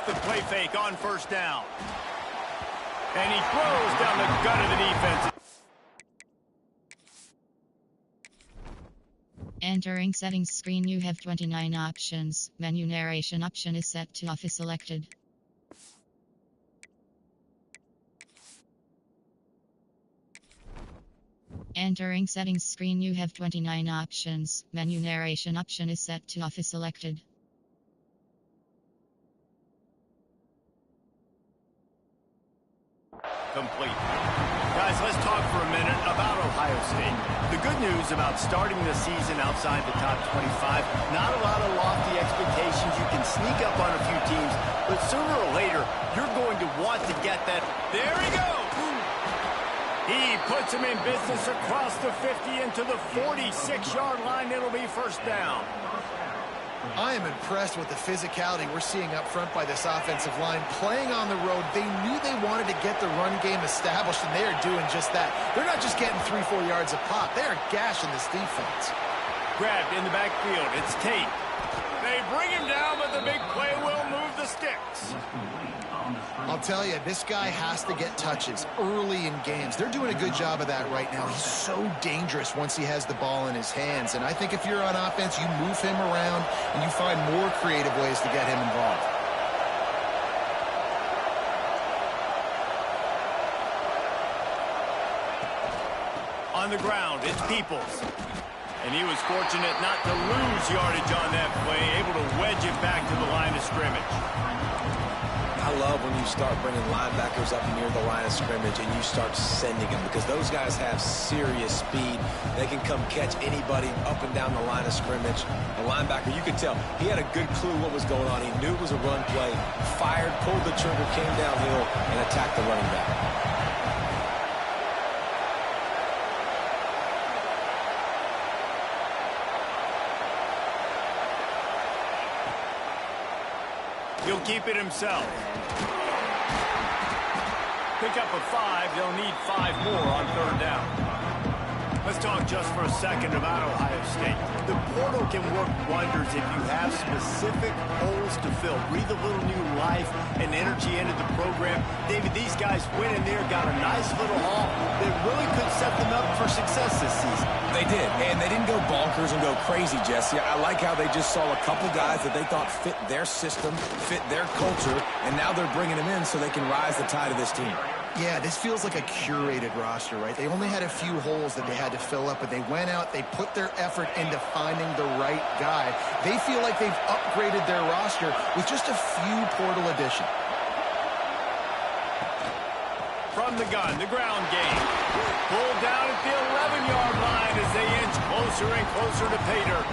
off the play fake on first down. And he throws down the gut of the defense. Entering settings screen, you have 29 options. Menu narration option is set to off is selected. Entering settings screen, you have 29 options. Menu narration option is set to off is selected. Complete. Guys, let's talk for a minute about Ohio State. The good news about starting the season outside the top 25, not a lot of lofty expectations. You can sneak up on a few teams, but sooner or later, you're going to want to get that. There he goes! He puts him in business across the 50 into the 46-yard line. It'll be first down. I am impressed with the physicality we're seeing up front by this offensive line. Playing on the road, they knew they wanted to get the run game established, and they are doing just that. They're not just getting 3-4 yards a pop. They are gashing this defense. Grabbed in the backfield. It's Tate. They bring him down, but the big play will move the sticks. I'll tell you, this guy has to get touches early in games. They're doing a good job of that right now. He's so dangerous once he has the ball in his hands. And I think if you're on offense, you move him around and you find more creative ways to get him involved. On the ground, it's Peoples. And he was fortunate not to lose yardage on that play, able to wedge it back to the line of scrimmage. I love when you start bringing linebackers up near the line of scrimmage and you start sending them, because those guys have serious speed. They can come catch anybody up and down the line of scrimmage. The linebacker, you could tell, he had a good clue what was going on. He knew it was a run play, fired, pulled the trigger, came downhill, and attacked the running back. He'll keep it himself. Pick up a 5. They'll need 5 more on third down. Let's talk just for a second about Ohio State. The portal can work wonders if you have specific holes to fill. Breathe a little new life and energy into the program. David, these guys went in there, got a nice little haul that really could set them up for success this season. They did, and they didn't go bonkers and go crazy, Jesse. I like how they just saw a couple guys that they thought fit their system, fit their culture, and now they're bringing them in so they can rise the tide of this team. Yeah, this feels like a curated roster, right? They only had a few holes that they had to fill up, but they went out, they put their effort into finding the right guy. They feel like they've upgraded their roster with just a few portal additions. From the gun, the ground game. Pulled down at the 11-yard line as they inch closer and closer to pay dirt.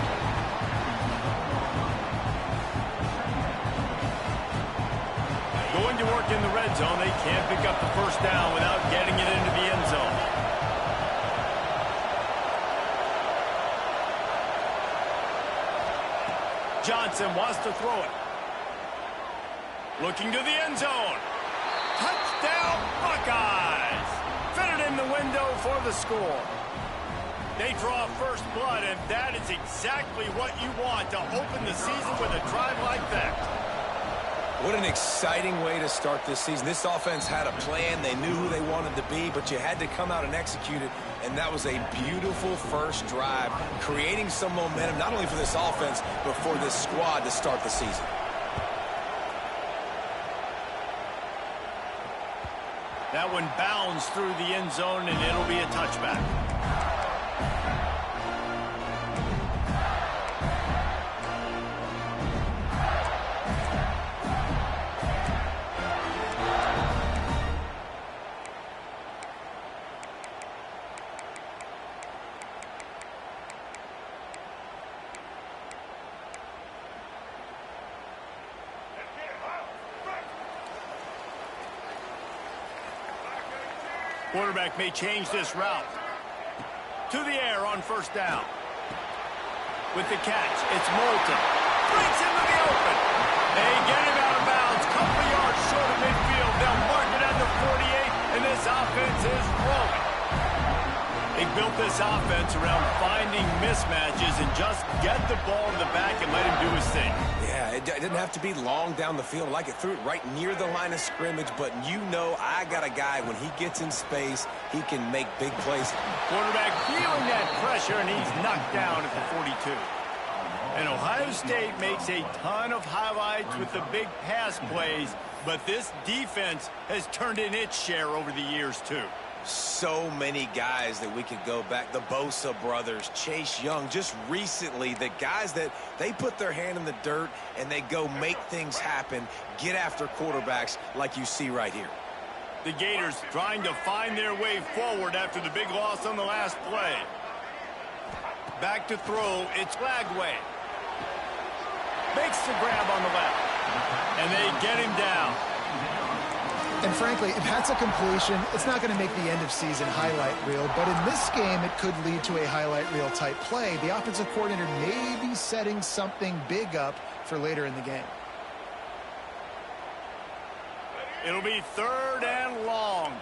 Going to work in the red zone. They can't pick up the first down without getting it into the end zone. Johnson wants to throw it. Looking to the end zone. Touchdown, Buckeyes! Fitted in the window for the score. They draw first blood, and that is exactly what you want to open the season with a drive like that. What an exciting way to start this season. This offense had a plan. They knew who they wanted to be, but you had to come out and execute it, and that was a beautiful first drive, creating some momentum, not only for this offense, but for this squad to start the season. That one bounds through the end zone, and it'll be a touchback. Quarterback may change this route. To the air on first down. With the catch, it's Moulton. Breaks into the open. They get him out of bounds. Couple yards short of midfield. They'll mark it at the 48, and this offense is rolling. They built this offense around finding mismatches and just get the ball in the back and let him do his thing. Yeah, it didn't have to be long down the field. Like it threw it right near the line of scrimmage, but you know I got a guy, when he gets in space, he can make big plays. Quarterback feeling that pressure, and he's knocked down at the 42. And Ohio State makes a ton of highlights with the big pass plays, but this defense has turned in its share over the years, too. So many guys that we could go back. The Bosa brothers, Chase Young, just recently, the guys that they put their hand in the dirt and they go make things happen, get after quarterbacks like you see right here. The Gators trying to find their way forward after the big loss on the last play. Back to throw, it's Lagway. Makes the grab on the left, and they get him down. And frankly, if that's a completion, it's not going to make the end of season highlight reel. But in this game, it could lead to a highlight reel type play. The offensive coordinator may be setting something big up for later in the game. It'll be 3rd and long.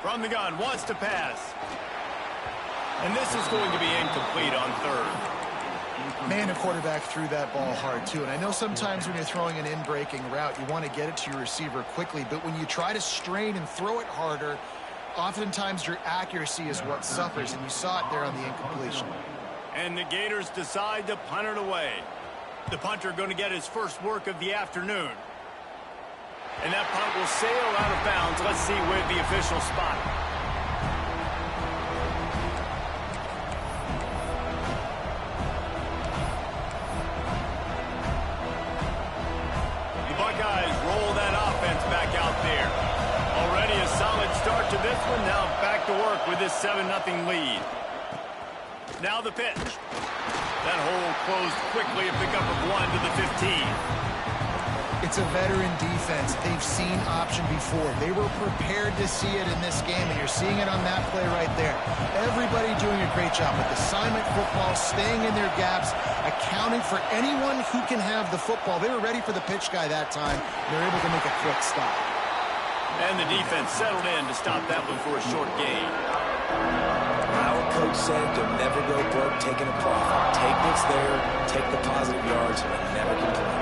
From the gun, wants to pass. And this is going to be incomplete on 3rd. Man, the quarterback threw that ball hard, too. And I know sometimes when you're throwing an in-breaking route, you want to get it to your receiver quickly. But when you try to strain and throw it harder, oftentimes your accuracy is what suffers. And you saw it there on the incompletion. And the Gators decide to punt it away. The punter going to get his first work of the afternoon. And that punt will sail out of bounds. Let's see where the official spot. Buckeyes roll that offense back out there. Already a solid start to this one. Now back to work with this 7-0 lead. Now the pitch. That hole closed quickly. A pickup of 1 to the 15. It's a veteran defense. They've seen option before. They were prepared to see it in this game, and you're seeing it on that play right there. Everybody doing a great job with assignment football, staying in their gaps, accounting for anyone who can have the football. They were ready for the pitch guy that time. They're able to make a quick stop. And the defense settled in to stop that one for a short gain. Our coach said to never go broke taking a profit. Take what's there, take the positive yards, and never complain.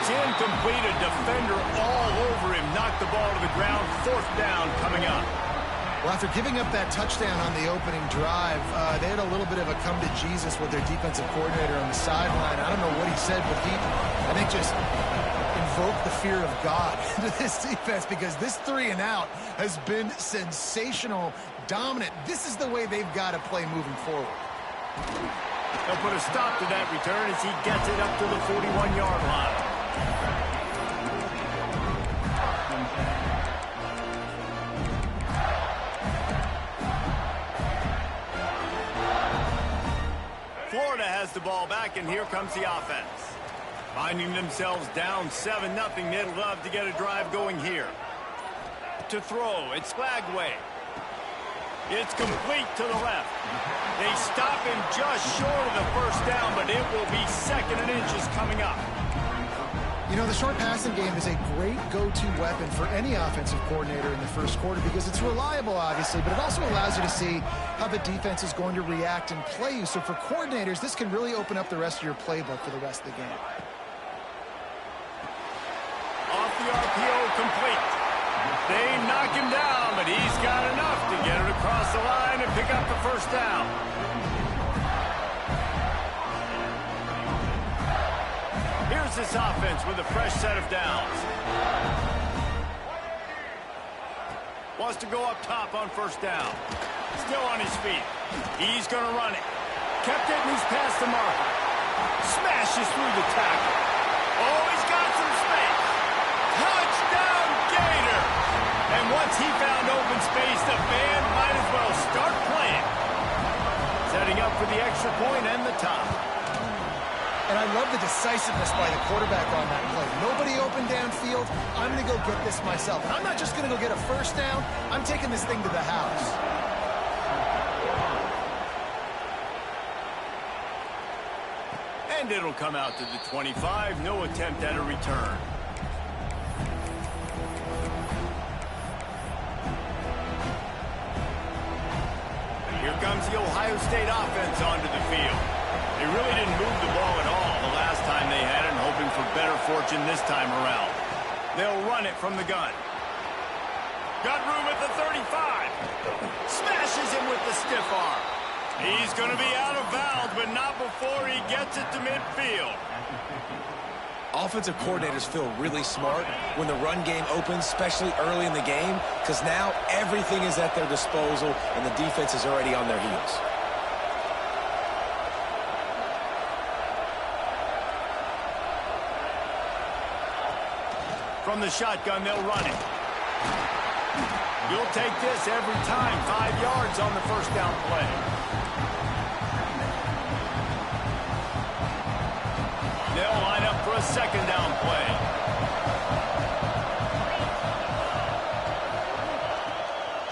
Incomplete, a defender all over him, knocked the ball to the ground. 4th down coming up. Well, after giving up that touchdown on the opening drive, they had a little bit of a come to Jesus with their defensive coordinator on the sideline. I don't know what he said, but he, I think, just invoked the fear of God into this defense, because this 3-and-out has been sensational, dominant. This is the way they've got to play moving forward. They'll put a stop to that return as he gets it up to the 41-yard line. Florida has the ball back, and here comes the offense. Finding themselves down 7-0, they'd love to get a drive going here. To throw, it's Lagway. It's complete to the left. They stop him just short of the 1st down, but it will be 2nd and inches coming up. You know, the short passing game is a great go-to weapon for any offensive coordinator in the first quarter, because it's reliable, obviously, but it also allows you to see how the defense is going to react and play you. So for coordinators, this can really open up the rest of your playbook for the rest of the game. Off the RPO, complete. They knock him down, but he's got enough to get it across the line and pick up the 1st down. Here's this offense with a fresh set of downs. Wants to go up top on 1st down. Still on his feet. He's going to run it. Kept it, and he's past the marker. Smashes through the tackle. Oh, he's got some space. Touchdown, Gator! And once he found open space, the band might as well start playing. Setting up for the extra point and the top. And I love the decisiveness by the quarterback on that play. Nobody open downfield. I'm going to go get this myself. And I'm not just going to go get a first down. I'm taking this thing to the house. And it'll come out to the 25. No attempt at a return. Here comes the Ohio State offense onto the field. They really didn't move the ball at all the last time they had it, hoping for better fortune this time around. They'll run it from the gun. Got room at the 35. Smashes him with the stiff arm. He's going to be out of bounds, but not before he gets it to midfield. Offensive coordinators feel really smart when the run game opens, especially early in the game, because now everything is at their disposal and the defense is already on their heels. From the shotgun, they'll run it. You'll take this every time. 5 yards on the first down play. They'll line up for a second down play.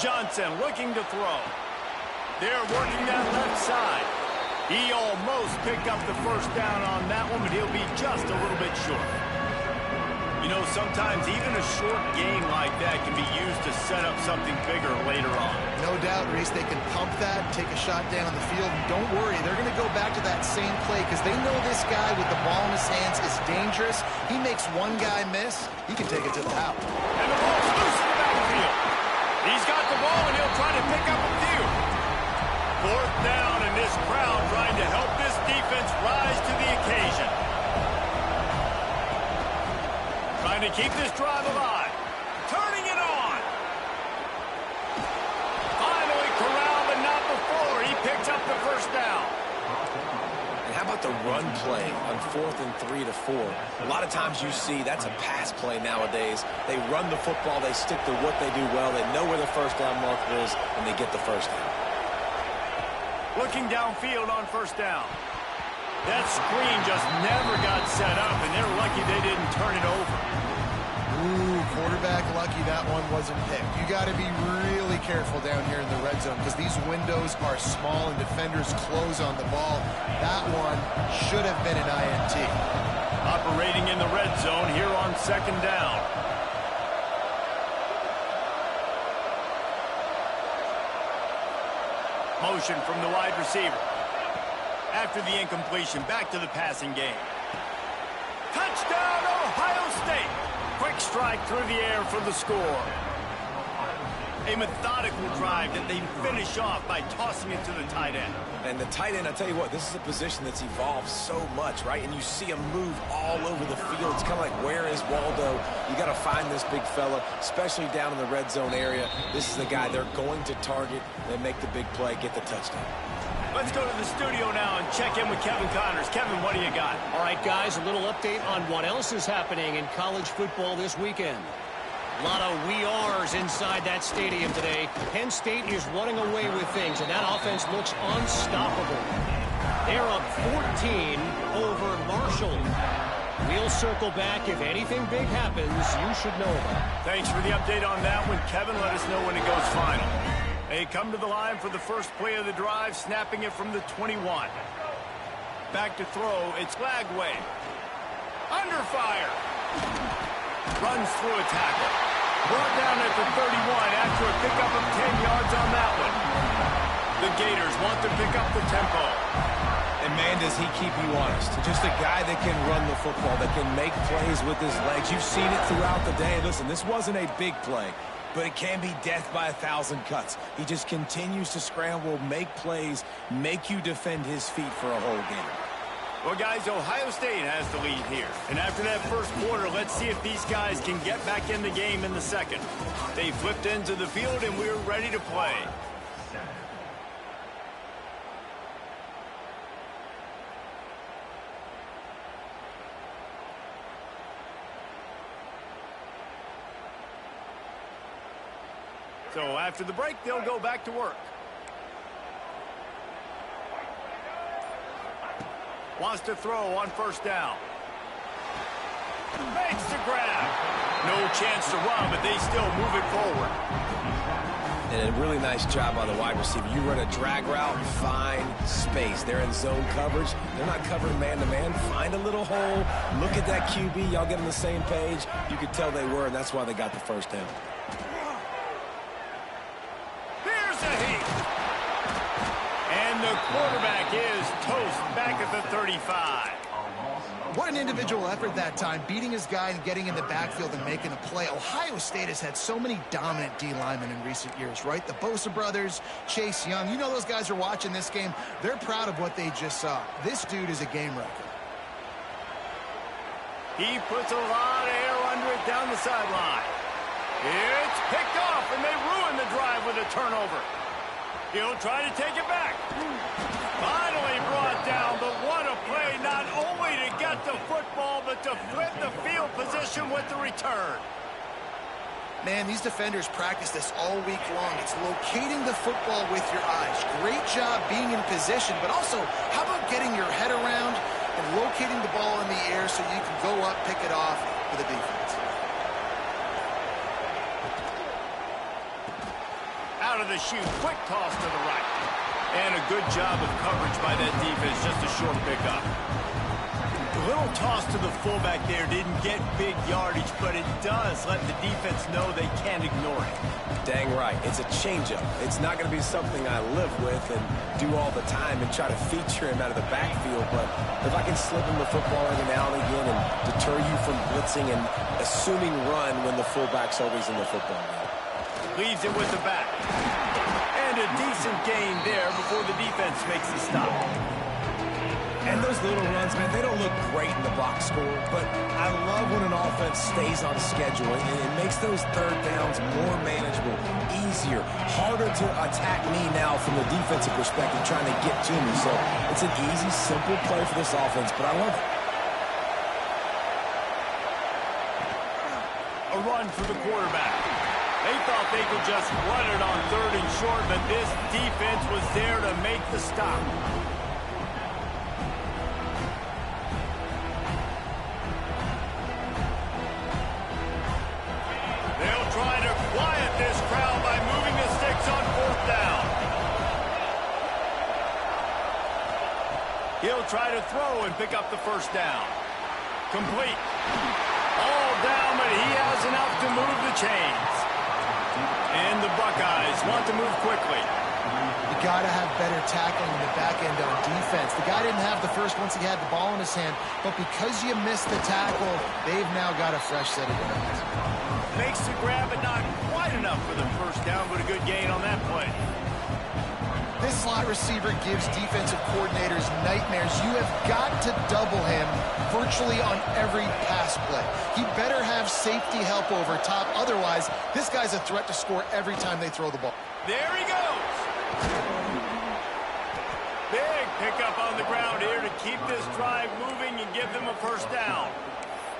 Johnson looking to throw. They're working that left side. He almost picked up the first down on that one, but he'll be just a little bit short. You know, sometimes even a short game like that can be used to set up something bigger later on. No doubt, Reese, they can pump that, take a shot down on the field, and don't worry, they're going to go back to that same play because they know this guy with the ball in his hands is dangerous. He makes one guy miss, he can take it to the house. And the ball's loose in the backfield. He's got the ball, and he'll try to pick up a few. Fourth down, and this crowd trying to help this defense rise to the occasion. Trying to keep this drive alive. Turning it on. Finally corralled, but not before. He picks up the first down. And how about the run play on 4th and 3 to 4? A lot of times you see that's a pass play nowadays. They run the football. They stick to what they do well. They know where the first down marker is, and they get the first down. Looking downfield on first down. That screen just never got set up, and they're lucky they didn't turn it over. Ooh, quarterback lucky that one wasn't picked. You got to be really careful down here in the red zone because these windows are small and defenders close on the ball. That one should have been an INT. Operating in the red zone here on second down. Motion from the wide receiver. After the incompletion, back to the passing game. Touchdown, Ohio State! Quick strike through the air for the score. A methodical drive that they finish off by tossing it to the tight end. And the tight end, I tell you what, this is a position that's evolved so much, right? And you see him move all over the field. It's kind of like, where is Waldo? You got to find this big fella, especially down in the red zone area. This is the guy they're going to target and make the big play, get the touchdown. Let's go to the studio now and check in with Kevin Connors. Kevin, what do you got? All right, guys, a little update on what else is happening in college football this weekend. A lot of we ares inside that stadium today. Penn State is running away with things, and that offense looks unstoppable. They're up 14 over Marshall. We'll circle back. If anything big happens, you should know about it. Thanks for the update on that one, Kevin. Let us know when it goes final. They come to the line for the first play of the drive, snapping it from the 21. Back to throw, it's Lagway. Under fire. Runs through a tackle. Brought down at the 31 after a pickup of 10 yards on that one. The Gators want to pick up the tempo. And man, does he keep you honest. Just a guy that can run the football, that can make plays with his legs. You've seen it throughout the day. Listen, this wasn't a big play, but it can be death by 1,000 cuts. He just continues to scramble, make plays, make you defend his feet for a whole game. Well, guys, Ohio State has the lead here. And after that first quarter, let's see if these guys can get back in the game in the second. They flipped into the field, and we're ready to play. So after the break, they'll go back to work. Wants to throw on first down. Makes the grab. No chance to run, but they still move it forward. And a really nice job by the wide receiver. You run a drag route, find space. They're in zone coverage. They're not covering man-to-man. Find a little hole. Look at that QB. Y'all get on the same page. You could tell they were, and that's why they got the first down. Here's a heat. And the quarterback is toast back at the 35. What an individual effort that time, beating his guy and getting in the backfield and making a play. Ohio State has had so many dominant D linemen in recent years, right? The Bosa brothers, Chase Young. You know those guys are watching this game. They're proud of what they just saw. This dude is a game wrecker. He puts a lot of air under it down the sideline. It's picked off, and they ruin the drive with a turnover. He'll try to take it back. Finally brought down, but what a play, not only to get the football, but to flip the field position with the return. Man, these defenders practice this all week long. It's locating the football with your eyes. Great job being in position, but also, how about getting your head around and locating the ball in the air so you can go up, pick it off for the defense. Out of the chute, quick toss to the right. And a good job of coverage by that defense, just a short pickup. A little toss to the fullback there didn't get big yardage, but it does let the defense know they can't ignore it. Dang right. It's a changeup. It's not going to be something I live with and do all the time and try to feature him out of the backfield, but if I can slip him the football every now and again and deter you from blitzing and assuming run when the fullback's always in the football game. Leaves it with the back. And a decent gain there before the defense makes the stop. And those little runs, man, they don't look great in the box score, but I love when an offense stays on schedule, and it makes those third downs more manageable, easier, harder to attack me now from the defensive perspective, trying to get to me. So it's an easy, simple play for this offense, but I love it. A run for the quarterback. They thought they could just run it on third and short, but this defense was there to make the stop. They'll try to quiet this crowd by moving the sticks on fourth down. He'll try to throw and pick up the first down. Complete. All down, but he has enough to move the chains. And the Buckeyes want to move quickly. You got to have better tackling in the back end on defense. The guy didn't have the first once he had the ball in his hand, but because you missed the tackle, they've now got a fresh set of downs. Makes the grab, but not quite enough for the first down, but a good gain on that play. This slot receiver gives defensive coordinators nightmares. You have got to double him virtually on every pass play. He better have safety help over top. Otherwise, this guy's a threat to score every time they throw the ball. There he goes. Big pickup on the ground here to keep this drive moving and give them a first down.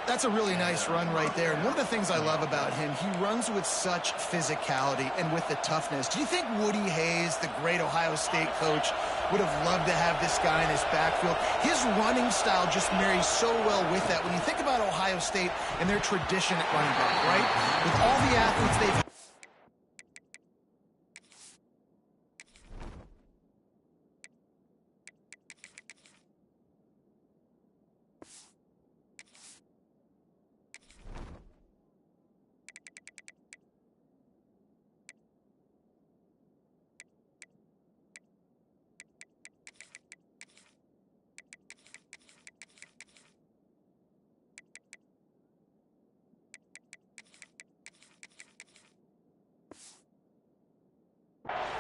That's a really nice run right there. And one of the things I love about him, he runs with such physicality and with the toughness. Do you think Woody Hayes, the great Ohio State coach, would have loved to have this guy in his backfield? His running style just marries so well with that. When you think about Ohio State and their tradition at running back, right? With all the athletes they've had.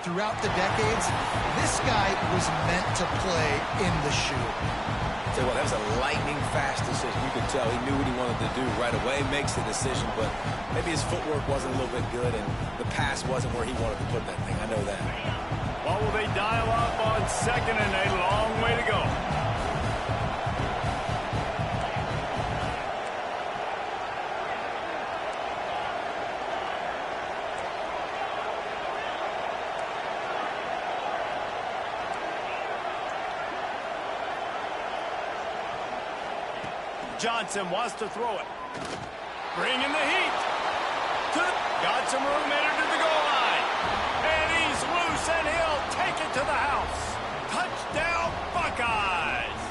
Throughout the decades, this guy was meant to play in the shoe. Tell you what, that was a lightning-fast decision. You could tell he knew what he wanted to do right away, makes the decision, but maybe his footwork wasn't a little bit good and the pass wasn't where he wanted to put that thing. I know that. Well, will they dial up on second and a long way to go? Johnson wants to throw it. Bringing the heat. Got some room entered to the goal line. And he's loose, and he'll take it to the house. Touchdown, Buckeyes.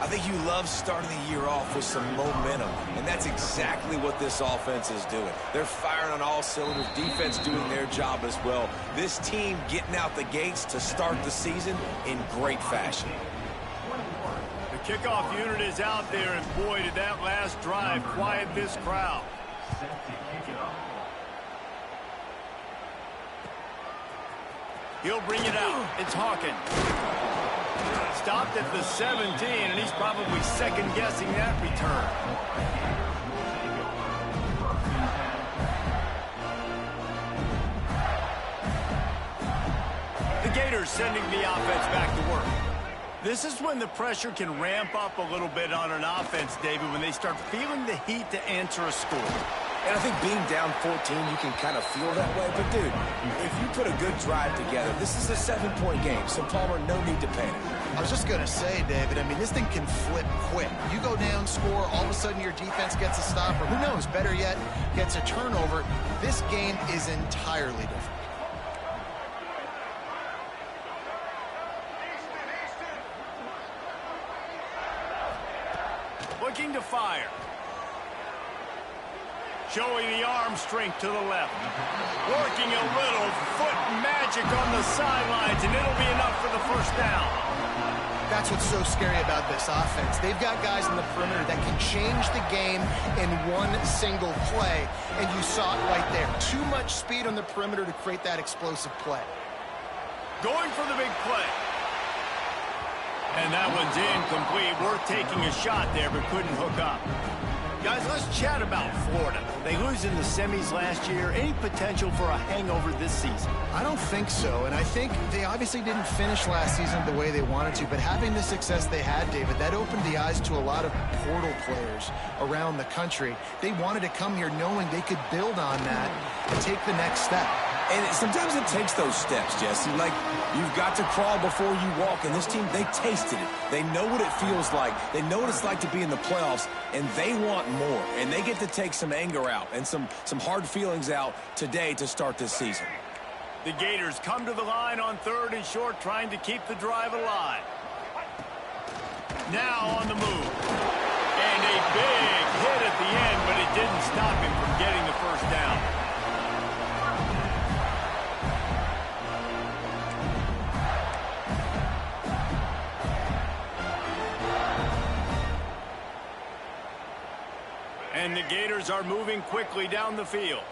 I think you love starting the year off with some momentum, and that's exactly what this offense is doing. They're firing on all cylinders, defense doing their job as well. This team getting out the gates to start the season in great fashion. The kickoff unit is out there, and boy, did that last drive quiet this crowd. He'll bring it out. It's Hawkins. Stopped at the 17, and he's probably second-guessing that return. The Gators sending the offense back to work. This is when the pressure can ramp up a little bit on an offense, David, when they start feeling the heat to answer a score. And I think being down 14, you can kind of feel that way. But, dude, if you put a good drive together, this is a 7-point game. So, Palmer, no need to panic. I was just going to say, David, I mean, this thing can flip quick. You go down, score, all of a sudden your defense gets a stop, or who knows, better yet, gets a turnover. This game is entirely different. Looking to fire. Showing the arm strength to the left. Working a little foot magic on the sidelines, and it'll be enough for the first down. That's what's so scary about this offense. They've got guys in the perimeter that can change the game in one single play, and you saw it right there. Too much speed on the perimeter to create that explosive play. Going for the big play. And that one's incomplete. Worth taking a shot there, but couldn't hook up. Guys, let's chat about Florida. They lose in the semis last year. Any potential for a hangover this season? I don't think so, and I think they obviously didn't finish last season the way they wanted to, but having the success they had, David, that opened the eyes to a lot of portal players around the country. They wanted to come here knowing they could build on that and take the next step. And sometimes it takes those steps, Jesse. Like, you've got to crawl before you walk. And this team, they tasted it. They know what it feels like. They know what it's like to be in the playoffs, and they want more. And they get to take some anger out and some hard feelings out today to start this season. The Gators come to the line on 3rd and short, trying to keep the drive alive. Now on the move. And a big hit at the end, but it didn't stop him from getting the first down. And the Gators are moving quickly down the field.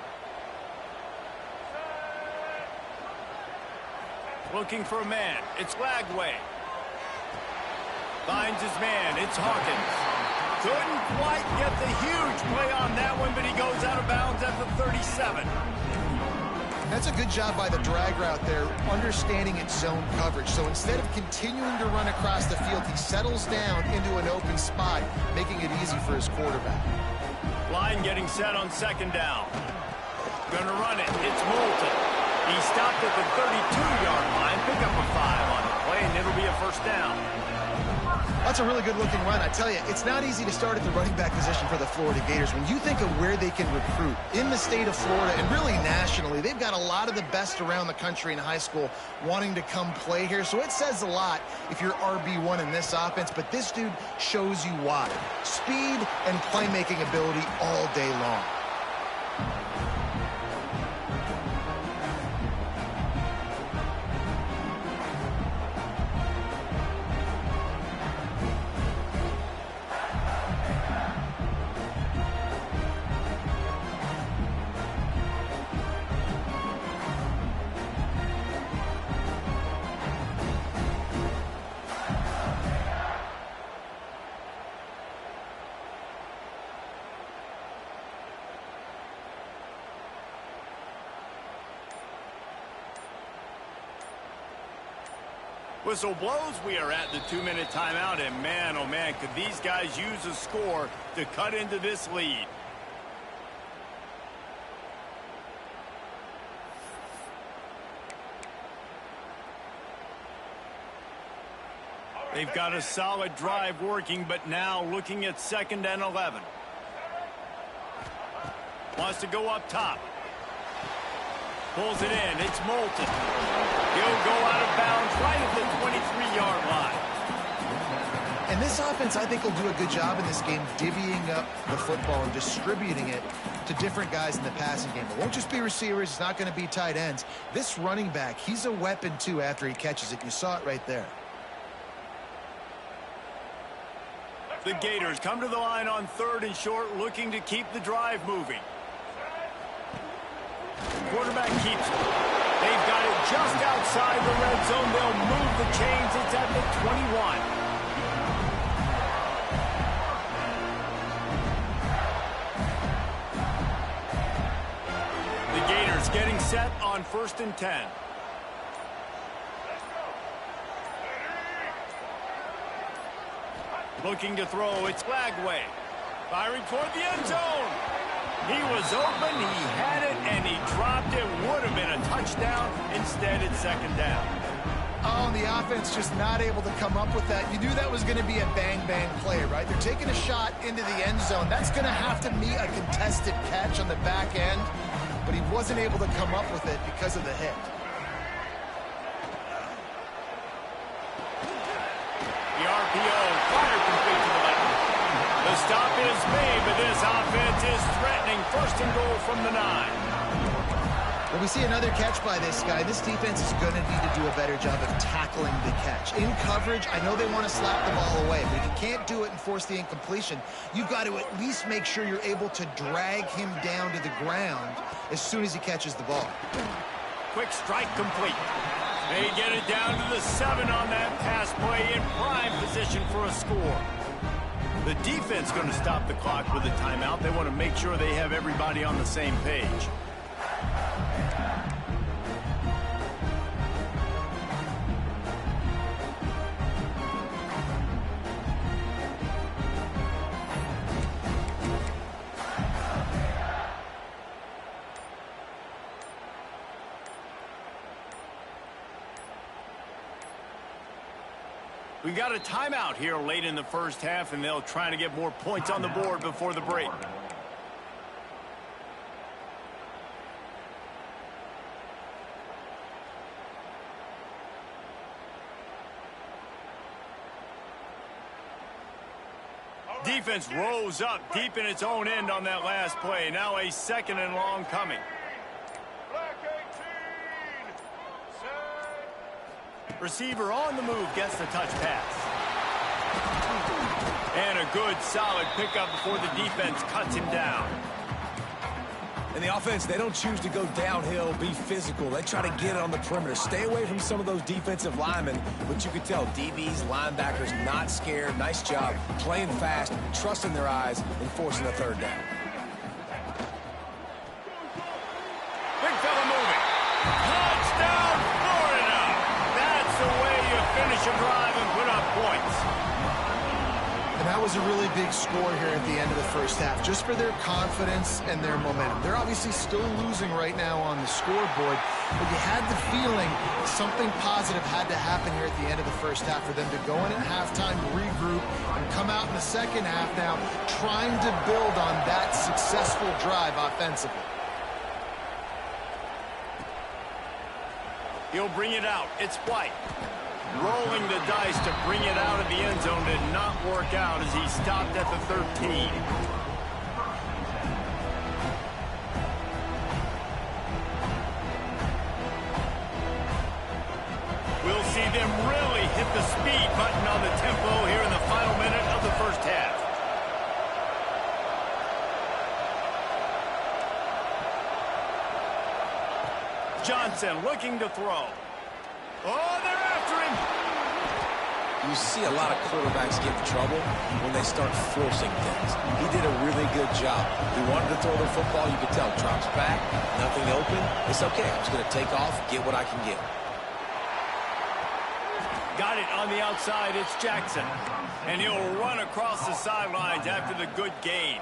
Looking for a man. It's Lagway. Finds his man. It's Hawkins. Couldn't quite get the huge play on that one, but he goes out of bounds at the 37. That's a good job by the drag route there, understanding its zone coverage. So instead of continuing to run across the field, he settles down into an open spot, making it easy for his quarterback. Line getting set on 2nd down. Gonna run it. It's Moulton. He stopped at the 32-yard line. Pick up a 5 on the play, and it'll be a first down. That's a really good-looking run. I tell you, it's not easy to start at the running back position for the Florida Gators. When you think of where they can recruit in the state of Florida and really nationally, they've got a lot of the best around the country in high school wanting to come play here. So it says a lot if you're RB1 in this offense, but this dude shows you why. Speed and playmaking ability all day long. Whistle blows. We are at the 2-minute timeout, and man, oh man, could these guys use a score to cut into this lead. They've got a solid drive working, but now looking at 2nd and 11. Wants to go up top. Pulls it in. It's Moulton. He'll go out of bounds right at the 23-yard line. And this offense, I think, will do a good job in this game divvying up the football and distributing it to different guys in the passing game. It won't just be receivers. It's not going to be tight ends. This running back, he's a weapon, too, after he catches it. You saw it right there. The Gators come to the line on 3rd and short, looking to keep the drive moving. Quarterback keeps it. They've got it just outside the red zone. They'll move the chains. It's at the 21. The Gators getting set on 1st and 10. Looking to throw. It's Flagway. Firing toward the end zone. He was open, he had it, and he dropped it. Would have been a touchdown. Instead, it's 2nd down. Oh, and the offense just not able to come up with that. You knew that was going to be a bang-bang play, right? They're taking a shot into the end zone. That's going to have to be a contested catch on the back end, but he wasn't able to come up with it because of the hit. The RPO, fire complete to the left. The stop is made, but this offense is threatening. 1st and goal from the 9. When we see another catch by this guy, this defense is going to need to do a better job of tackling the catch. In coverage, I know they want to slap the ball away, but if you can't do it and force the incompletion, you've got to at least make sure you're able to drag him down to the ground as soon as he catches the ball. Quick strike complete. They get it down to the 7 on that pass play, in prime position for a score. The defense going to stop the clock with a timeout. They want to make sure they have everybody on the same page. We got a timeout here late in the 1st half, and they'll try to get more points on the board before the break. Defense rose up deep in its own end on that last play. Now a 2nd and long coming. Receiver on the move gets the touch pass. And a good, solid pickup before the defense cuts him down. And the offense, they don't choose to go downhill, be physical. They try to get it on the perimeter. Stay away from some of those defensive linemen. But you can tell DBs, linebackers, not scared. Nice job playing fast, trusting their eyes, and forcing a 3rd down. Big fella moving. Touchdown, Florida! That's the way you finish a drive and put up points. And that was a really big score here at the end of the 1st half, just for their confidence and their momentum. They're obviously still losing right now on the scoreboard, but you had the feeling something positive had to happen here at the end of the 1st half for them to go in at halftime, regroup, and come out in the 2nd half now trying to build on that successful drive offensively. He'll bring it out. It's White. Rolling the dice to bring it out of the end zone did not work out as he stopped at the 13. We'll see them really hit the speed button on the tempo here in the final minute of the 1st half. Johnson looking to throw. Oh, they're after him. You see a lot of quarterbacks get in trouble when they start forcing things. He did a really good job. He wanted to throw the football. You could tell. Drops back, nothing open. It's okay. I'm just going to take off, get what I can get. Got it on the outside. It's Jackson. And he'll run across the sidelines after the good gain.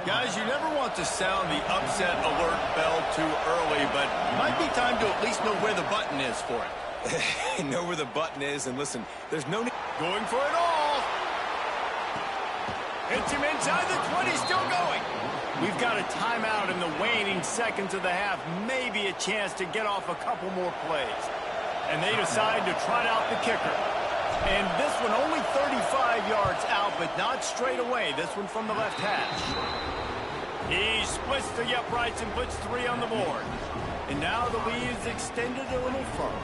Guys, you never want to sound the upset alert bell too early, but it might be time to at least know where the button is for it. Know where the button is, and listen, there's no need. Going for it all. Hits him inside the 20, still going. We've got a timeout in the waning seconds of the half. Maybe a chance to get off a couple more plays. And they decide to trot out the kicker. And this one only 35 yards out, but not straight away. This one from the left hash. He splits the uprights and puts 3 on the board. And now the lead is extended a little further.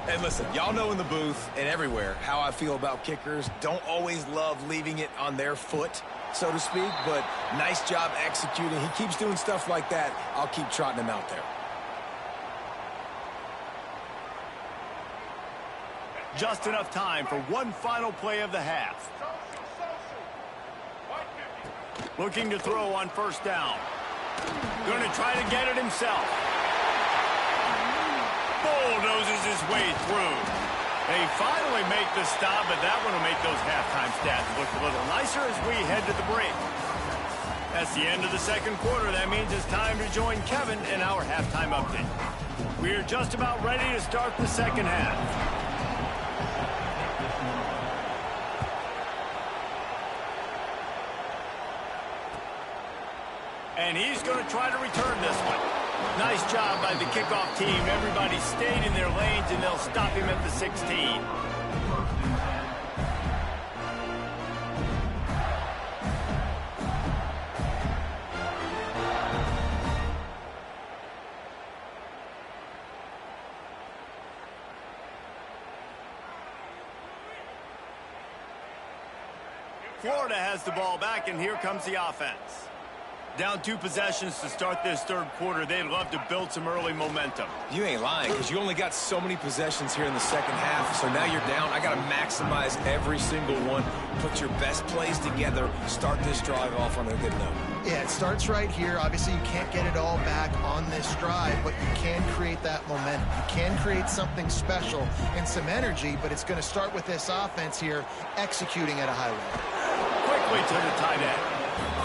And listen, y'all know in the booth and everywhere how I feel about kickers. Don't always love leaving it on their foot, so to speak, but nice job executing. He keeps doing stuff like that. I'll keep trotting him out there. Just enough time for one final play of the half. Looking to throw on first down. Going to try to get it himself. Bulldozes his way through. They finally make the stop, but that one will make those halftime stats look a little nicer as we head to the break. That's the end of the second quarter. That means it's time to join Kevin in our halftime update. We're just about ready to start the second half. And he's going to try to return this one. Nice job by the kickoff team. Everybody stayed in their lanes, and they'll stop him at the 16. Florida has the ball back, and here comes the offense. Down 2 possessions to start this third quarter. They'd love to build some early momentum. You ain't lying, because you only got so many possessions here in the second half, so now you're down. I got to maximize every single one. Put your best plays together. Start this drive off on a good note. Yeah, it starts right here. Obviously, you can't get it all back on this drive, but you can create that momentum. You can create something special and some energy, but it's going to start with this offense here executing at a high level. Quickly to the tight end.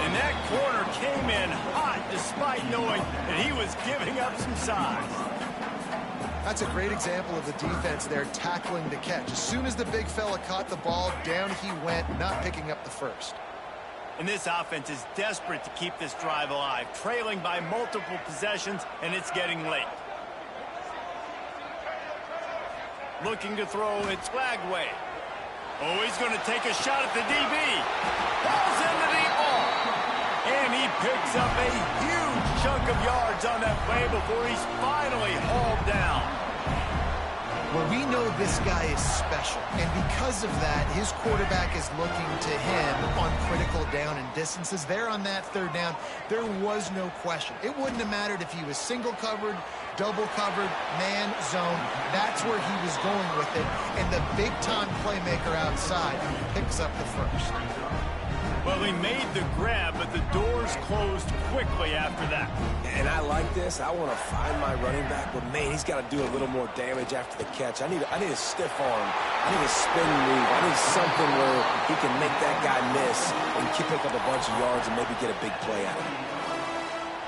And that corner came in hot despite knowing that he was giving up some size. That's a great example of the defense there tackling the catch. As soon as the big fella caught the ball, down he went, not picking up the first. And this offense is desperate to keep this drive alive, trailing by multiple possessions, and it's getting late. Looking to throw, it's Flagway. Oh, he's going to take a shot at the DB. Ball's in the deep ball. And he picks up a huge chunk of yards on that play before he's finally hauled down. Well, we know this guy is special, and because of that, his quarterback is looking to him on critical down and distances. There on that third down, there was no question. It wouldn't have mattered if he was single covered, double covered, man, zone. That's where he was going with it, and the big-time playmaker outside picks up the first. Well, he made the grab, but the doors closed quickly after that. And I like this. I want to find my running back, but, man, he's got to do a little more damage after the catch. I need a stiff arm. I need a spin move. I need something where he can make that guy miss and pick up a bunch of yards and maybe get a big play out of it.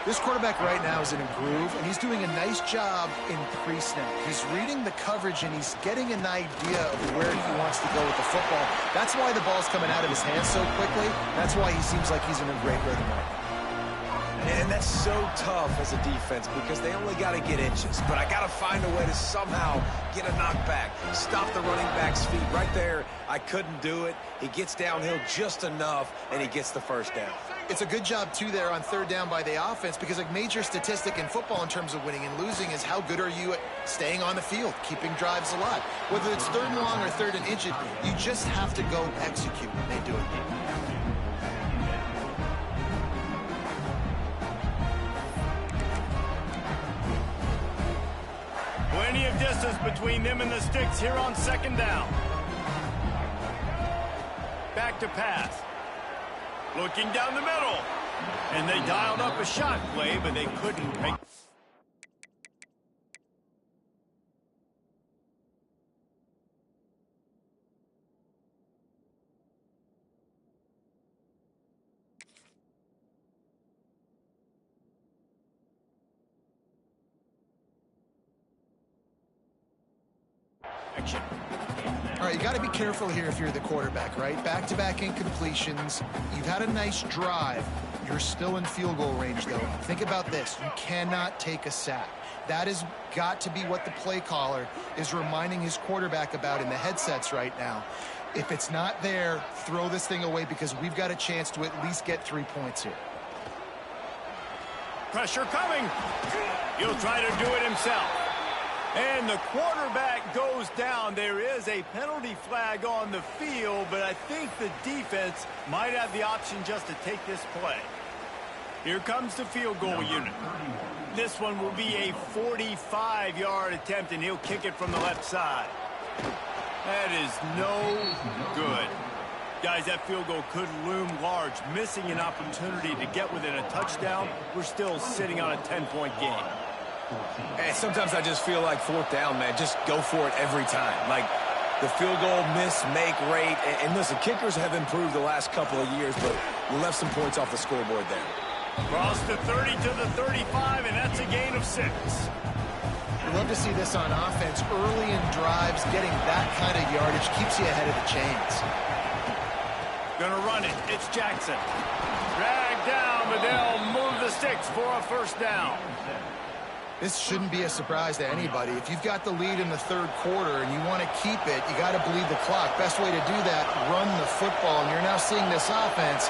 This quarterback right now is in a groove, and he's doing a nice job in pre-snap. He's reading the coverage, and he's getting an idea of where he wants to go with the football. That's why the ball's coming out of his hands so quickly. That's why he seems like he's in a great rhythm right now. And that's so tough as a defense because they only got to get inches. But I got to find a way to somehow get a knockback, stop the running back's feet. Right there, I couldn't do it. He gets downhill just enough, and he gets the first down. It's a good job, too, there on third down by the offense because a major statistic in football in terms of winning and losing is how good are you at staying on the field, keeping drives alive. Whether it's third and long or third and inches, you just have to go execute when they do it. Plenty of distance between them and the sticks here on second down. Back to pass. Looking down the middle. And they dialed up a shot play, but they couldn't make. All right, you got to be careful here if you're the quarterback, right? Back-to-back incompletions. You've had a nice drive. You're still in field goal range, though. Think about this. You cannot take a sack. That has got to be what the play caller is reminding his quarterback about in the headsets right now. If it's not there, throw this thing away because we've got a chance to at least get 3 points here. Pressure coming. He'll try to do it himself. And the quarterback goes down. There is a penalty flag on the field, but I think the defense might have the option just to take this play. Here comes the field goal unit. This one will be a 45-yard attempt, and he'll kick it from the left side. That is no good. Guys, that field goal could loom large. Missing an opportunity to get within a touchdown. We're still sitting on a 10-point game. And sometimes I just feel like fourth down, man. Just go for it every time. Like the field goal miss-make rate. And listen, kickers have improved the last couple of years, but we left some points off the scoreboard there. Cross the 30 to the 35, and that's a gain of 6. We love to see this on offense. Early in drives, getting that kind of yardage keeps you ahead of the chains. Gonna run it. It's Jackson. Dragged down, but they'll move the sticks for a first down. This shouldn't be a surprise to anybody. If you've got the lead in the third quarter and you want to keep it, you got to bleed the clock. Best way to do that, run the football. And you're now seeing this offense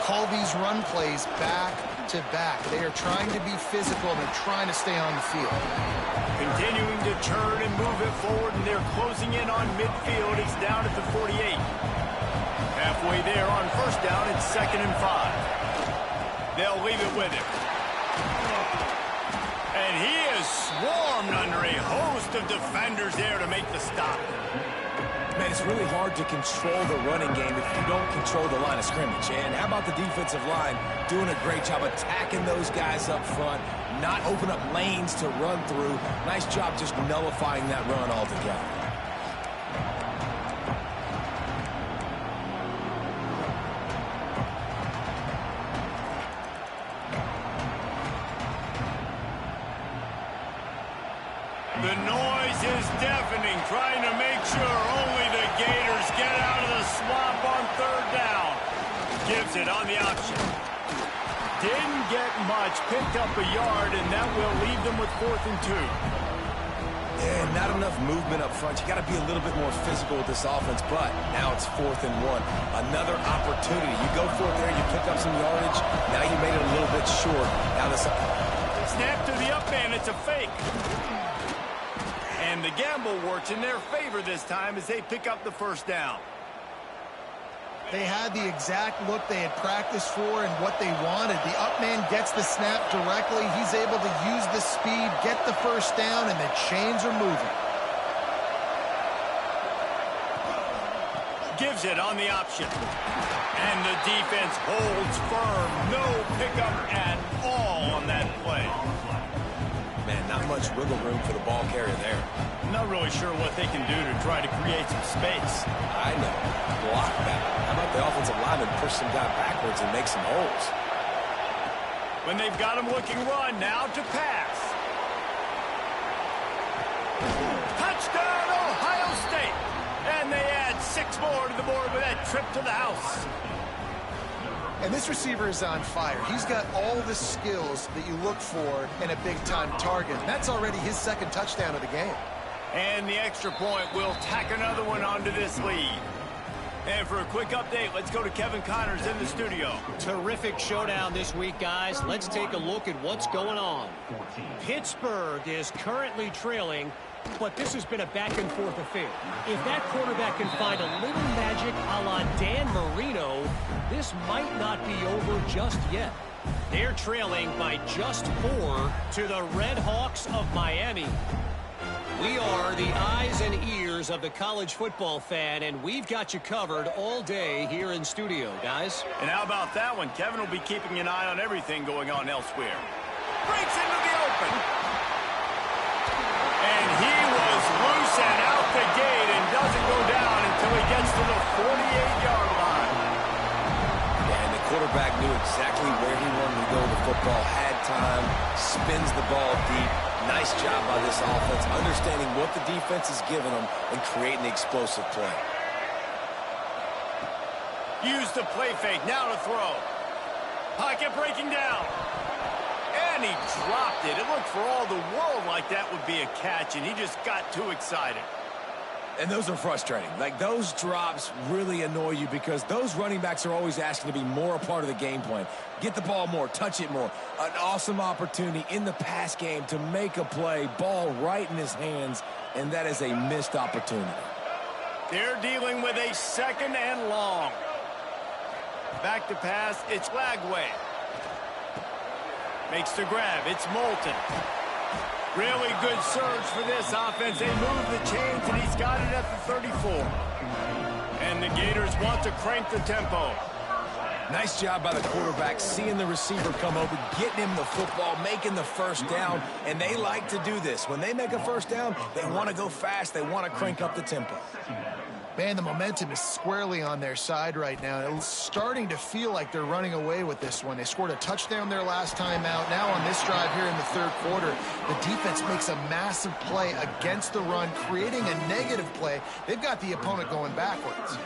call these run plays back to back. They are trying to be physical, and they're trying to stay on the field. Continuing to turn and move it forward, and they're closing in on midfield. It's down at the 48. Halfway there on first down, it's 2nd and 5. They'll leave it with him. And he is swarmed under a host of defenders there to make the stop. Man, it's really hard to control the running game if you don't control the line of scrimmage. And how about the defensive line doing a great job attacking those guys up front, not open up lanes to run through. Nice job just nullifying that run altogether. The noise is deafening, trying to make sure only the Gators get out of the swamp on third down. Gives it on the option. Didn't get much, picked up a yard, and that will leave them with 4th and 2. Yeah, not enough movement up front. You got to be a little bit more physical with this offense, but now it's 4th and 1. Another opportunity. You go for it there, you pick up some yardage. Now you made it a little bit short. Now this snap to the up man, it's a fake. And the gamble works in their favor this time as they pick up the first down. They had the exact look they had practiced for and what they wanted. The up man gets the snap directly. He's able to use the speed, get the first down, and the chains are moving. Gives it on the option. And the defense holds firm. No pickup at all on that play. Man, not much wiggle room for the ball carrier there. Not really sure what they can do to try to create some space. I know. Block that. How about the offensive lineman push some guy backwards and make some holes? When they've got him looking run, now to pass. Touchdown, Ohio State. And they add 6 more to the board with that trip to the house. And this receiver is on fire. He's got all the skills that you look for in a big-time target. And that's already his 2nd touchdown of the game. And the extra point will tack another one onto this lead. And for a quick update, let's go to Kevin Connors in the studio. Terrific showdown this week, guys. Let's take a look at what's going on. Pittsburgh is currently trailing, but this has been a back-and-forth affair. If that quarterback can find a little magic a la Dan Marino, this might not be over just yet. They're trailing by just 4 to the Red Hawks of Miami. We are the eyes and ears of the college football fan, and we've got you covered all day here in studio, guys. And how about that one? Kevin will be keeping an eye on everything going on elsewhere. Breaks into the open. And he was loose and out the gate and doesn't go down until he gets to the 48-yard line. Yeah, and the quarterback knew exactly where he wanted to go with the football, had time, spins the ball deep, Nice job by this offense, understanding what the defense is giving them and creating the explosive play. Use the play fake, now to throw. Pocket breaking down. And he dropped it. It looked for all the world like that would be a catch, and he just got too excited. And those are frustrating. Like, those drops really annoy you because those running backs are always asking to be more a part of the game plan. Get the ball more, touch it more. An awesome opportunity in the pass game to make a play, ball right in his hands, and that is a missed opportunity. They're dealing with a 2nd and long. Back to pass, it's Lagway. Makes the grab, it's Moulton. Really good surge for this offense. They move the chains, and he's got it at the 34. And the Gators want to crank the tempo. Nice job by the quarterback, seeing the receiver come open, getting him the football, making the first down, and they like to do this. When they make a first down, they want to go fast. They want to crank up the tempo. Man, the momentum is squarely on their side right now. It's starting to feel like they're running away with this one. They scored a touchdown their last time out. Now on this drive here in the 3rd quarter, the defense makes a massive play against the run, creating a negative play. They've got the opponent going backwards.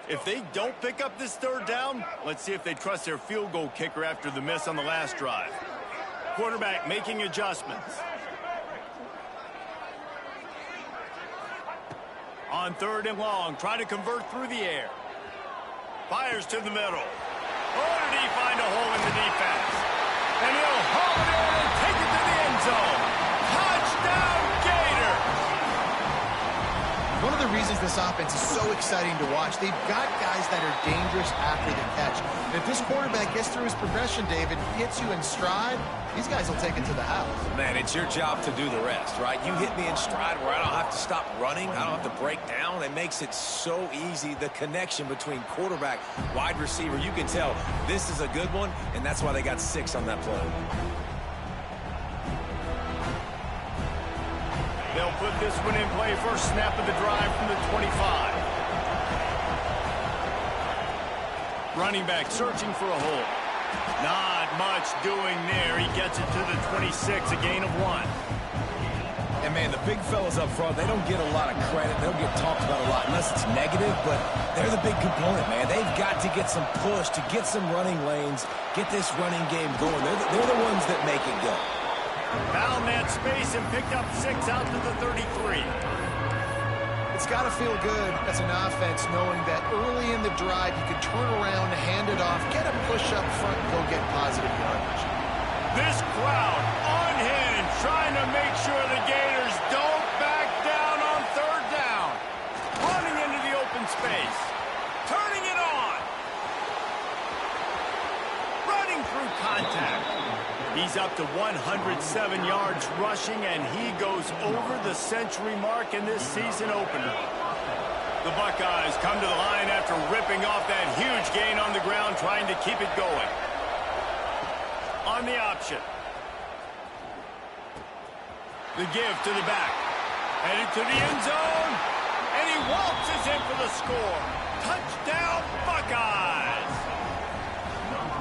If they don't pick up this 3rd down, let's see if they trust their field goal kicker after the miss on the last drive. Quarterback making adjustments. On 3rd and long, trying to convert through the air. Fires to the middle. Oh, did he find a hole in the defense? And he'll haul it in and take it to the end zone. Touchdown, Gators! One of the reasons this offense is so exciting to watch, they've got guys that are dangerous after the catch. And if this quarterback gets through his progression, David, hits you in stride, these guys will take it to the house. Man, it's your job to do the rest, right? You hit me in stride where I don't have to stop running. I don't have to break down. It makes it so easy, the connection between quarterback, wide receiver. You can tell this is a good one, and that's why they got 6 on that play. They'll put this one in play. First snap of the drive from the 25. Running back searching for a hole. Not much doing there. He gets it to the 26, a gain of 1. And, man, the big fellas up front, they don't get a lot of credit. They don't get talked about a lot unless it's negative, but they're the big component, man. They've got to get some push, to get some running lanes, get this running game going. They're the ones that make it go. Found that space and picked up 6 out to the 33. It's got to feel good as an offense knowing that early in the drive you can turn around, hand it off, get a push up front, and go get positive yardage. This crowd unhinged, trying to make sure the Gators don't back down on 3rd down. Running into the open space. Turning it on. Running through contact. He's up to 107 yards rushing, and he goes over the century mark in this season opener. The Buckeyes come to the line after ripping off that huge gain on the ground, trying to keep it going. On the option. The give to the back. Headed to the end zone, and he waltzes in for the score. Touchdown, Buckeyes!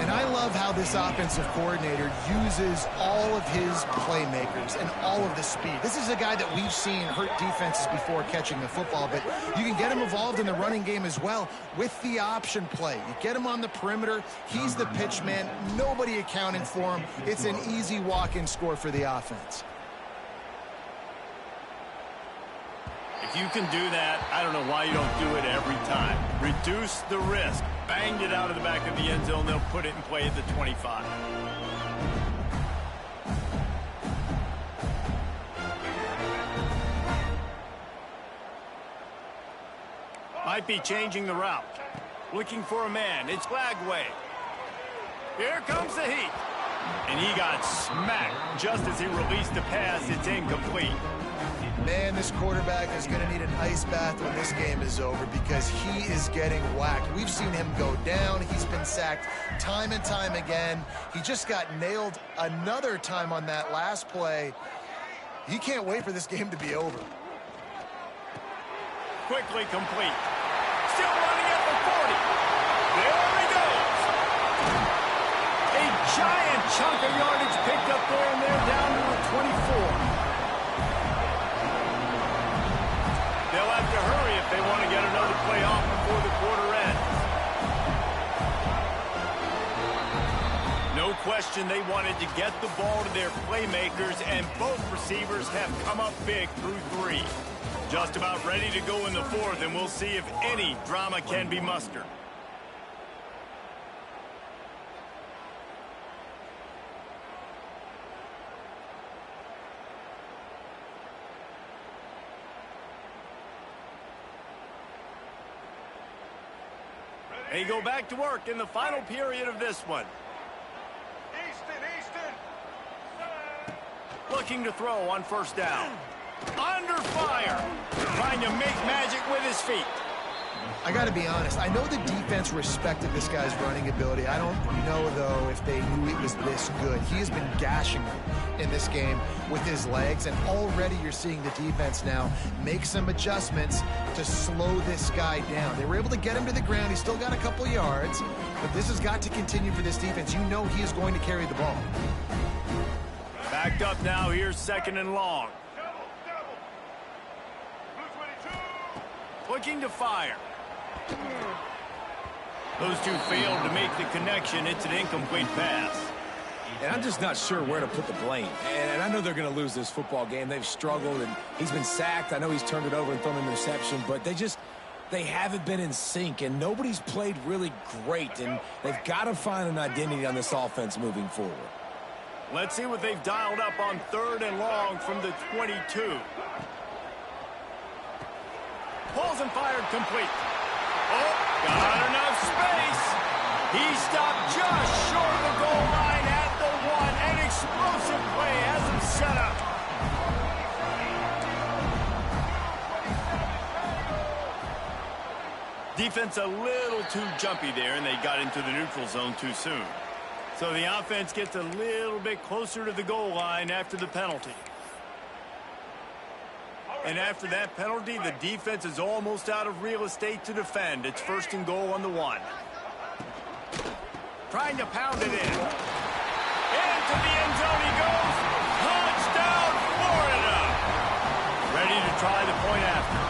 And I love how this offensive coordinator uses all of his playmakers and all of the speed. This is a guy that we've seen hurt defenses before catching the football, but you can get him involved in the running game as well with the option play. You get him on the perimeter. He's the pitch man. Nobody accounting for him. It's an easy walk-in score for the offense. If you can do that, I don't know why you don't do it every time. Reduce the risk. Banged it out of the back of the end zone. They'll put it in play at the 25. Might be changing the route. Looking for a man. It's Lagway. Here comes the heat. And he got smacked just as he released the pass. It's incomplete. Man, this quarterback is going to need an ice bath when this game is over because he is getting whacked. We've seen him go down. He's been sacked time and time again. He just got nailed another time on that last play. He can't wait for this game to be over. Quickly complete. Still running at the 40. There he goes. giant chunk of yardage picked up there, and they're down to the 24. They'll have to hurry if they want to get another play off before the quarter ends. No question they wanted to get the ball to their playmakers, and both receivers have come up big through 3. Just about ready to go in the 4th, and we'll see if any drama can be mustered. They go back to work in the final period of this one. Easton. Looking to throw on first down. Under fire. Trying to make magic with his feet. I got to be honest. I know the defense respected this guy's running ability. I don't know, though, if they knew it was this good. He has been gashing them in this game with his legs, and already you're seeing the defense now make some adjustments to slow this guy down. They were able to get him to the ground. He's still got a couple yards, but this has got to continue for this defense. You know he is going to carry the ball. Backed up now. Here's 2nd and long. Looking to fire. Those two failed to make the connection. It's an incomplete pass. And I'm just not sure where to put the blame. And I know they're going to lose this football game. They've struggled, and he's been sacked. I know he's turned it over and thrown an interception, but they haven't been in sync, and nobody's played really great, and they've got to find an identity on this offense moving forward. Let's see what they've dialed up on 3rd and long from the 22. Pulls and fired complete. Oh, got enough space. He stopped just short of the goal line at the 1. An explosive play has him set up. Defense a little too jumpy there, and they got into the neutral zone too soon. So the offense gets a little bit closer to the goal line after the penalty. And after that penalty, the defense is almost out of real estate to defend. It's 1st and goal on the 1. Trying to pound it in. Into the end zone he goes. Touchdown, Florida. Ready to try the point after.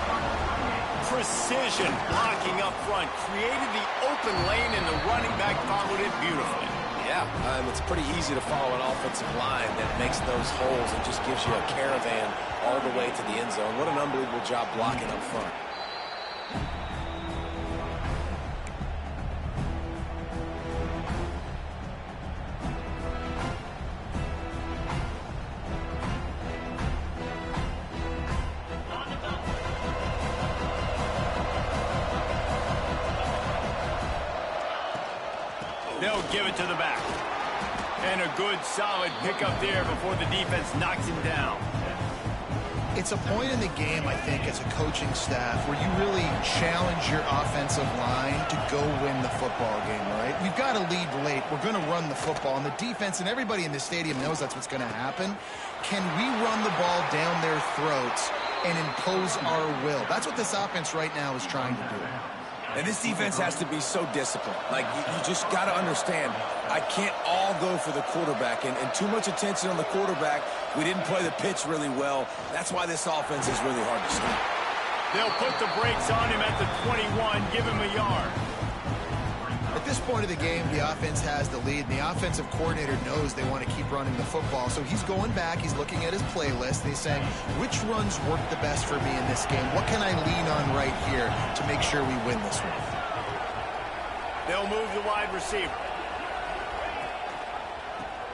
Precision blocking up front. Created the open lane, and the running back followed it beautifully. Yeah, it's pretty easy to follow an offensive line that makes those holes and just gives you a caravan all the way to the end zone. What an unbelievable job blocking up front. They'll give it to the back. And a good, solid pickup there before the defense knocks him down. It's a point in the game, I think, as a coaching staff where you really challenge your offensive line to go win the football game, right? We've got to lead late. We're going to run the football. And the defense and everybody in the stadium knows that's what's going to happen. Can we run the ball down their throats and impose our will? That's what this offense right now is trying to do. And this defense has to be so disciplined. Like, you just got to understand, I can't all go for the quarterback. And too much attention on the quarterback. We didn't play the pitch really well. That's why this offense is really hard to stop. They'll put the brakes on him at the 21, give him a yard. At this point of the game, the offense has the lead. The offensive coordinator knows they want to keep running the football. So he's going back. He's looking at his playlist. And he's saying, which runs work the best for me in this game? What can I lean on right here to make sure we win this one? They'll move the wide receiver.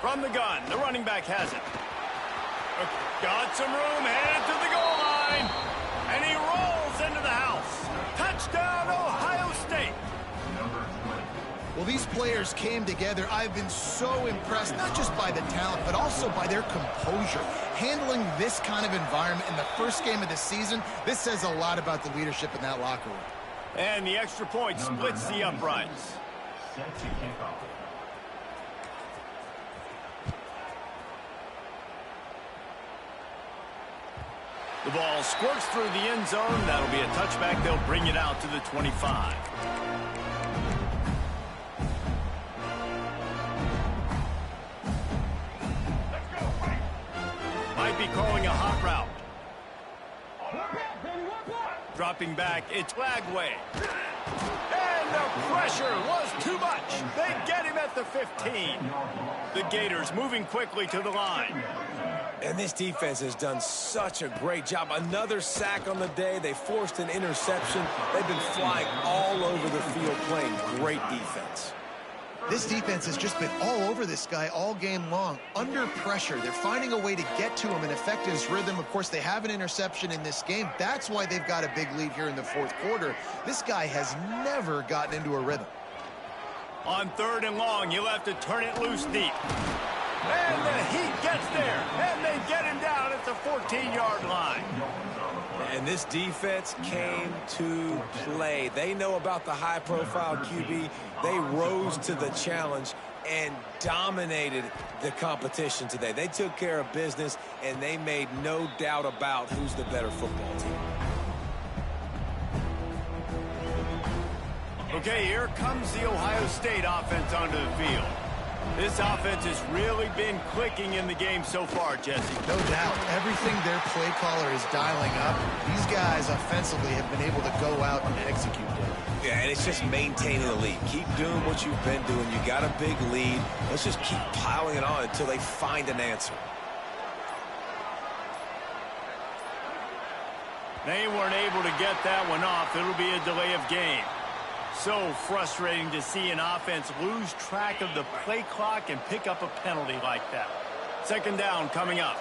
From the gun, the running back has it. Got some room, headed to the goal line. And he rolls into the house. Touchdown, Ohio State. Well, these players came together. I've been so impressed, not just by the talent, but also by their composure. Handling this kind of environment in the first game of the season, this says a lot about the leadership in that locker room. And the extra point splits the uprights. Set to kick off. The ball squirts through the end zone. That'll be a touchback. They'll bring it out to the 25. be calling a hot route. Dropping back, it's Lagway. And the pressure was too much. They get him at the 15. The Gators moving quickly to the line. And this defense has done such a great job. Another sack on the day. They forced an interception. They've been flying all over the field playing great defense. This defense has just been all over this guy all game long. Under pressure, they're finding a way to get to him and affect his rhythm. Of course, they have an interception in this game. That's why they've got a big lead here in the fourth quarter. This guy has never gotten into a rhythm. On 3rd and long, you'll have to turn it loose deep. And the heat gets there, and they get him down at the 14-yard line. And this defense came to play. They know about the high-profile QB. They rose to the challenge and dominated the competition today. They took care of business, and they made no doubt about who's the better football team. Okay, here comes the Ohio State offense onto the field. This offense has really been clicking in the game so far, Jesse. No doubt. Everything their play caller is dialing up, these guys offensively have been able to go out and execute them. Yeah, and it's just maintaining the lead. Keep doing what you've been doing. You got a big lead. Let's just keep piling it on until they find an answer. They weren't able to get that one off. It'll be a delay of game. So frustrating to see an offense lose track of the play clock and pick up a penalty like that. 2nd down coming up.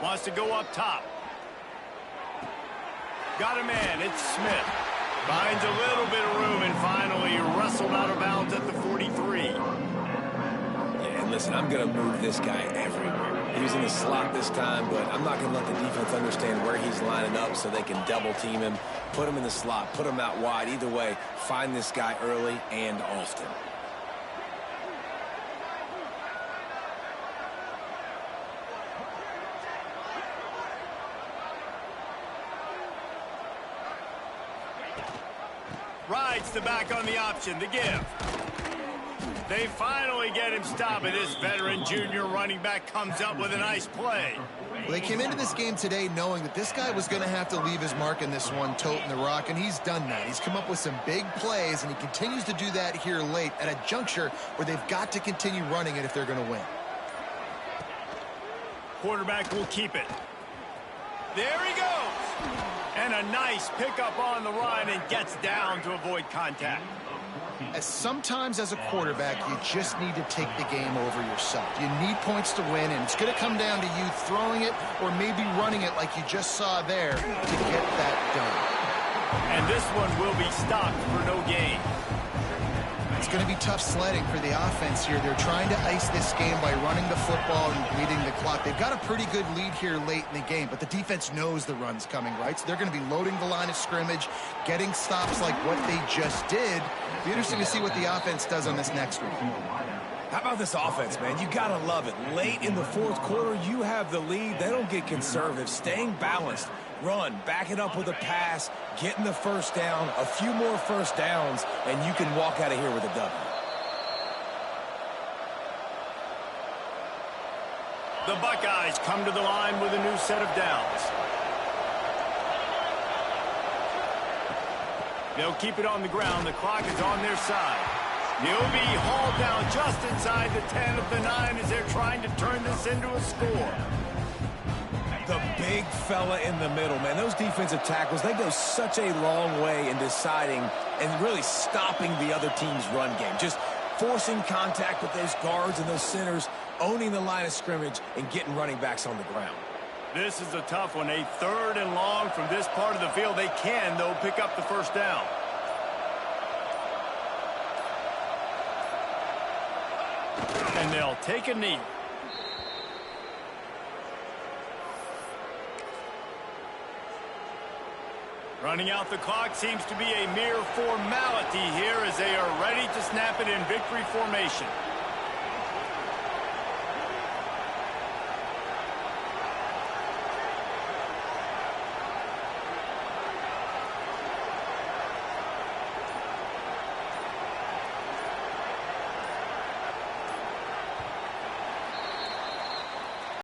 Wants to go up top. Got a man. It's Smith. Finds a little bit of room and finally wrestled out of bounds at the 43. Listen, I'm going to move this guy everywhere. He was in the slot this time, but I'm not going to let the defense understand where he's lining up so they can double team him, put him in the slot, put him out wide. Either way, find this guy early and often. Rides the back on the option, the give. They finally get him stopped, and this veteran junior running back comes up with a nice play. Well, they came into this game today knowing that this guy was going to have to leave his mark in this one, toting the rock, and he's done that. He's come up with some big plays, and he continues to do that here late at a juncture where they've got to continue running it if they're going to win. Quarterback will keep it. There he goes. And a nice pickup on the run and gets down to avoid contact. Sometimes as a quarterback, you just need to take the game over yourself. You need points to win, and it's going to come down to you throwing it or maybe running it like you just saw there to get that done. And this one will be stopped for no gain. It's going to be tough sledding for the offense here. They're trying to ice this game by running the football and bleeding the clock. They've got a pretty good lead here late in the game, but the defense knows the run's coming, right? So they're going to be loading the line of scrimmage, getting stops like what they just did. Be interesting to see what the offense does on this next one. How about this offense, man? You got to love it. Late in the fourth quarter, you have the lead. They don't get conservative. Staying balanced. Run, back it up with a pass, getting the first down, a few more first downs, and you can walk out of here with a W. The Buckeyes come to the line with a new set of downs. They'll keep it on the ground. The clock is on their side. He'll be hauled down just inside the 10 of the 9 as they're trying to turn this into a score. The big fella in the middle, man. Those defensive tackles, they go such a long way in deciding and really stopping the other team's run game. Just forcing contact with those guards and those centers, owning the line of scrimmage, and getting running backs on the ground. This is a tough one. A 3rd and long from this part of the field. They can, though, pick up the first down. And they'll take a knee. Running out the clock seems to be a mere formality here as they are ready to snap it in victory formation.